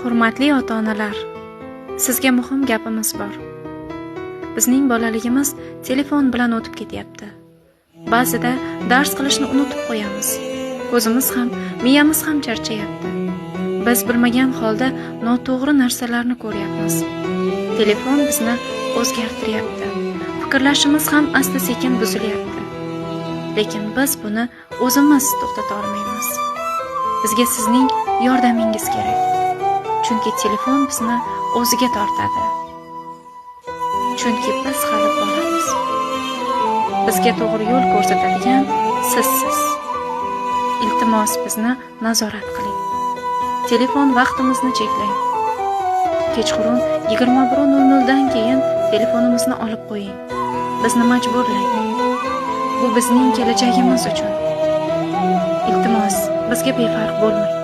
Hurmatli ota-onalar, sizga muhim gapimiz bor. Bizning bolaligimiz telefon bilan o'tib ketyapti. Ba'zida dars qilishni unutib qo'yamiz. Ko'zimiz ham, miyamiz ham charchayapti. Biz bilmagan holda noto'g'ri narsalarni ko'ryapmiz. Telefon bizni o'zgartiryapti. Fikrlashimiz ham asta-sekin buzilyapti. Lekin biz buni o'zimiz to'xtata olmaymiz. Bizga sizning yordamingiz kerak. Chunki telefon bizni o'ziga tortadi. Chunki biz hali bolamiz. Bizga to'g'ri yo'l ko'rsatadigan sizsiz. Iltimos bizni nazorat qiling. Telefon vaqtimizni cheklang. Kechqurun 21:00 dan keyin telefonimizni olib qo'ying. Bizni majburlang. Bu bizning kelajagimiz uchun. Iltimos, bizga befarq bo'lmang.